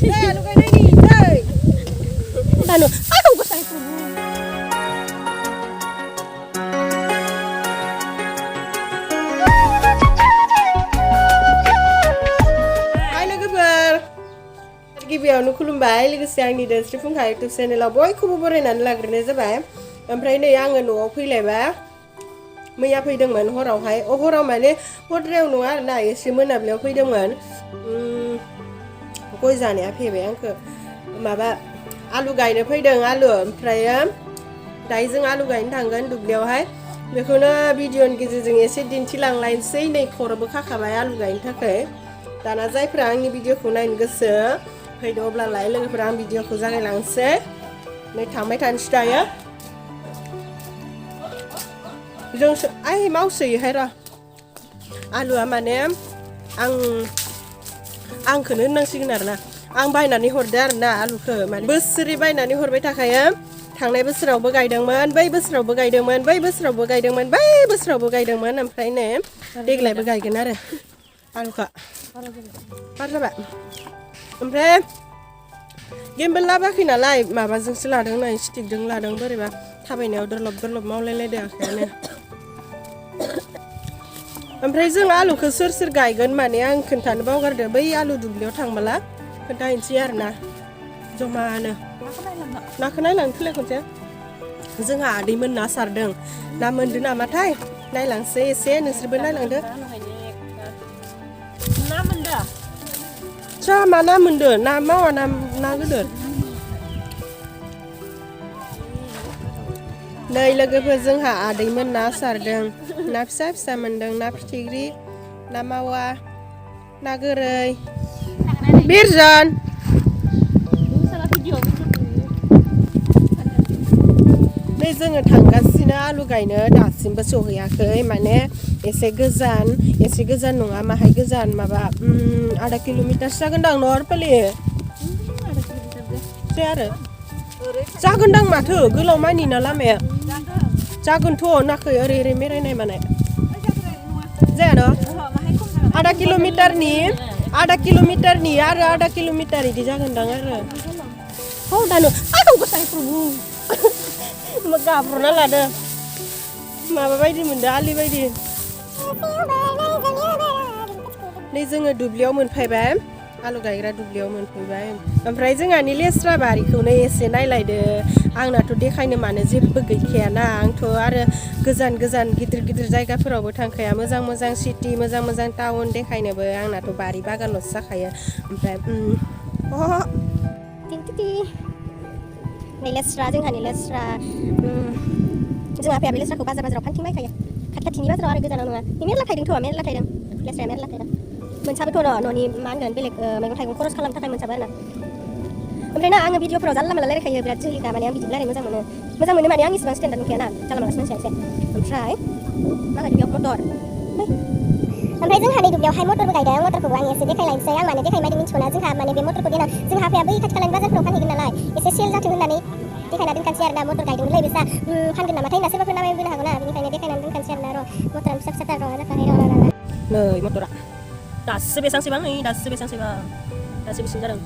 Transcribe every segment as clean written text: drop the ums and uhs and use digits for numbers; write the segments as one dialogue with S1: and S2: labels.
S1: Alu gainai ni, dai. Tanu, aku kesai pun. गिबियावनो खुलुमबाय लोगोसे आंनि दोनस्रि फुंखा इउटुब चेनेलाव बयखौबो बरायनानै लाग्रोनाय जाबाय ओमफ्राय नै आङो न'आव फैलायबाय मैया फैदोंमोन हरावहाय हराव माने हरद्रायाव नङा आरोना एसे मोनाबिलियाव फैदोंमोन गय जानाया फैबाय आंखो माबा आलु गायनो फैदों आलु ओमफ्राय दायो जों आलु गायनो थांगोन दुब्लियावहाय बेखौनो भिडिअनि गेजेरजों एसे दिन्थिलांलायनोसै नै खर'बो खाखाबाय आलु गायनो थाखाय दाना जायफ्रा आंनि भिडिअखौ नायनो गोसो फैदो अब्लालाय लोगोफोरा आं भिडिअखौ जागायलांसै नै थांबाय थानोसै दायो जों आइ मावसोयोहाय र' आलुआ माने आंखौनो होननांसिगोन आरोना आं बायनानै हरदो आरोना आलुखौ माने बोसोरै बायनानै हरबाय थाखायो थांनाय बोसोरावबो गायदोंमोन बै बोसोरावबो गायदोंमोन बै बोसोरावबो गायदोंमोन बै बोसोरावबो गायदोंमोन ओमफ्राय नै देग्लायबो गायगोन आरो आलुखौ बार जाबाय ओमफ्राय गेमबेल लाबोआखै नालाय माबाजोंसो लादों नै स्टिकजों लादों बोरैबा थाबायनायाव दोरलब मावलायलायदों आखायानो ओमफ्राय जों आलुखौ सोर गायगोन माने आं खोन्थानो बावगारदो बै आलु दुब्लियाव थांबोला खोन्थाहैनोसै आरोना जमानो नाखौ नायलांनो फैलाय खनसे जोंहा आदैमोन ना सारदों ना मोनदों नामाथाय नायलांसै एसे नोंसोरबो नायलांदो ना मोनदों चा मा ना मोनदों ना मावा ना गिदिर नै लोगोफोर जोंहा आदैमोन ना सारदों ना फिसा मोनदों ना फिथिख्रि ना मावा ना गोरै बिरजन नै जोङो थांगासिनो आलु गायनो दासिमबो सहैयाखै माने एसे गोजान नङा माहाय गोजान माबा आधा किल'मिटारसो जागोनदां नरपालि आरो जागोनदां माथो गोलाव मानि ना लामाया जागोनथ' नाखै ओरै मेरायनाय माने जाया न' आधा किल'मिटारनि आरो आधा किल'मिटार बिदि जागोनदां आरो औ दानो आंखौ गोसाय प्रभु गाब्र'ना लादो माबा बायदि मोनदो आलि बायदि नै जोङो दुब्लियाव मोनफैबाय आलु गायग्रा दुब्लियाव मोनफैबाय ओमफ्राय जोंहानि लेस्रा बारिखौनो एसे नायलायदो आंनाथ' देखायनो मानो जेबो गैखायाना आंथ' आरो गोजान गिदिर जायगाफोरावबो थांखाया मोजां सिटि मोजां टाउन देखायनोबो आंनाथ' बारि बागानल'सो जाखायो ओमफ्राय नै लेस्रा जोंहानि लेस्रा जोंहा आफाया बे लेस्राखौ बाजाराव फानथिंबायखायो खाथिनि बाजाराव आरो गोजानाव नङा मेरला थायदों लेस्राया मेरला थायदों मोनसाबोथ' न'नि मा होनगोन बेलेग मैगं थाइगं खरस खालामनो थाखाय मोनसाबो आरोना ओमफ्राय ना आङो भिडिअफोराव जानला मोनला रायलायखायो बिराद जोलिखा माने आं बिदि रायलायनो मोजां मोनो माने आं इसेबां स्टेन्डार्ड नुखायाना जानला मोनलासो मानसिया एसे ओमफ्राय मा गायदों बेयाव मटर ओमफ्राय जोंहा नै दुब्लियावहाय मटरबो गायदों मटरखौबो आं एसे देखायलायनोसै आं माने देखायमायदों मिन्थिगौना जोंहा माने बे मटरखौ देनां जोंहा आफाया बै खाथि खालानि बाजारफोराव फानहैगोन नालाय एसे सेल जाथों होननानै देखायना दोनखानोसै आरोना मटर गायदोंमोनलै बेसा फानगोन नामाथाय होनना सोरबाफोर नामायबोनो हागौ ना बेनिखायनो देखायनानै दोनखानोसै आरोना र' मटरानो फिसा दं जाखानाय र' नै मटरा दासो बेसांसेबां जादों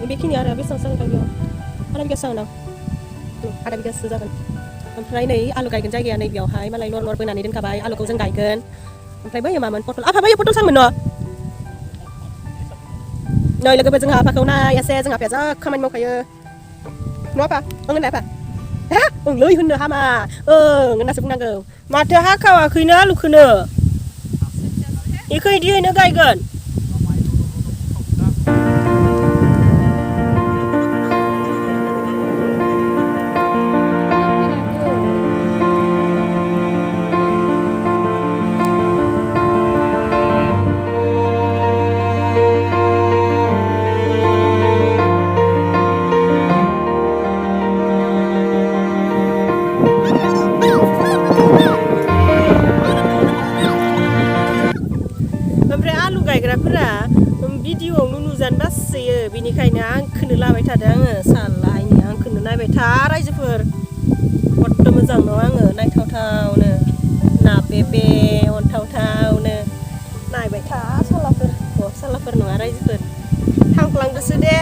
S1: बेखिनि आरो बेसेबांसो जागोन बेयाव आधा बिगासो जागोन आधा बिगासो जागोन ओमफ्राय नै आलु गायगोन जायगाया नै बेयावहाय मालाय लर बोनानै दोनखाबाय आलुखौ जों गायगोन ओमफ्राय बैयो मामोन पटल बैयो पटल सांमोन न' नै लोगोफोर जोंहा आफाखौ नायासै जोंहा आफाया जा खामानि मावखायो न' आफा होननाय आफा ओंलै होननो हामा होननासो बुंनांगौ माथो हाखावाखैनो आलुखौनो बेखौ इदियैनो गायगोन गायग्राफोरा भिडिअआवनो नुजानो बासोयो बेनिखायनो आंखौनो लाबाय थादों आङो सालायनि आंखौनो नायबाय था रायजोफोर खथ' मोजां न' आङो नायथावथावनो ना बेबे अनथावथावनो नायबाय था सालाफोर नङा रायजोफोर
S2: थांफ्लांदोसो दे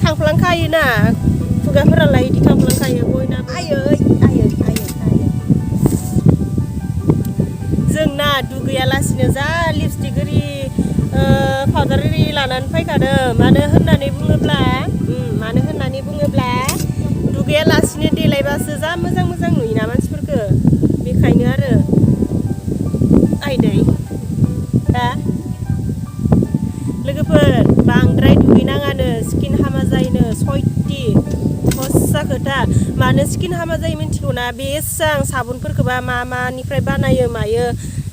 S2: थांफ्लांखायोना खुगाफोरालाय इदि थांफ्लांखायो बयनाबो आयै जोंना दुगैयालासिनो जा लिपस्टिक ओरि पाउडार ओरि लानानै फैखादों मानो होननानै बुङोब्ला दुगैयालासिनो देलायबासो जा मोजां नुयोना मानसिफोरखो बेखायनो आरो आयदै दा लोगोफोर बांद्राय दुगैनाङानो स्किन हामा जायोनो सयथि हस्सा खोथा मानो स्किन हामा जायो मिन्थिगौना बे एसां साबुनफोरखौबा मानिफ्राय बानायो मायो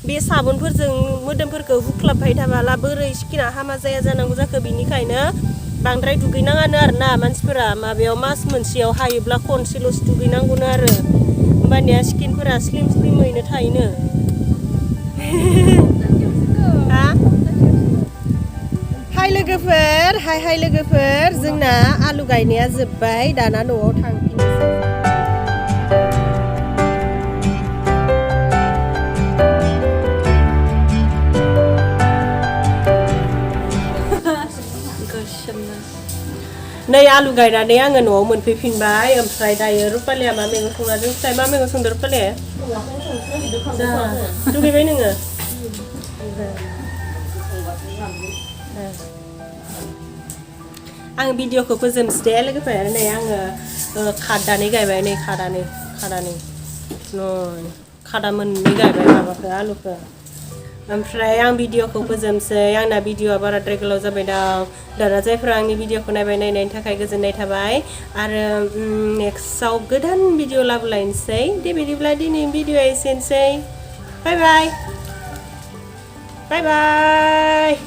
S2: बे साबुनफोरजों मोदोमफोरखौ हुख्लाबबाय थाबाला बोरै स्किना हामा जाया जानांगौ जाखो बिनिखायनो बांद्राय दुगैनाङानो आरोना मानसिफोरा माबायाव मास मोनसेयाव हायोब्ला खनसेल'सो दुगैनांगौनो आरो होमबानिया स्किनफोरा स्लिमैनो थायोनो हा हाय लोगोफोर जोंना आलु गायनाया जोब्बाय दाना न'आव थांफिननोसै नै आलु गायनानै आङो न'आव मोनफैफिनबाय ओमफ्राय दायो रुपालिया मा मैगं संना दोनबाय मा मैगं संदों रुपालिया दुगैबाय नोङो आं भिडिअखौ फोजोबनोसै दे लोगोफोर नै आङो खादानै गायबाय नै खादानै खादा मोननै गायबाय माबाखौ आलुखौ ओमफ्राय आं भिडिअखौ फोजोबनोसै आंना भिडिअआ बाराद्राय गोलाव जाबाय दाना जायफ्रा आंनि भिडिअखौ नायनायनि थाखाय गोजोननाय थाबाय आरो नेक्स्टआव गोदान भिडिअ लाबोलायनोसै दे बिदिब्ला दिनै भिडिअआ एसेनोसै बाय बाय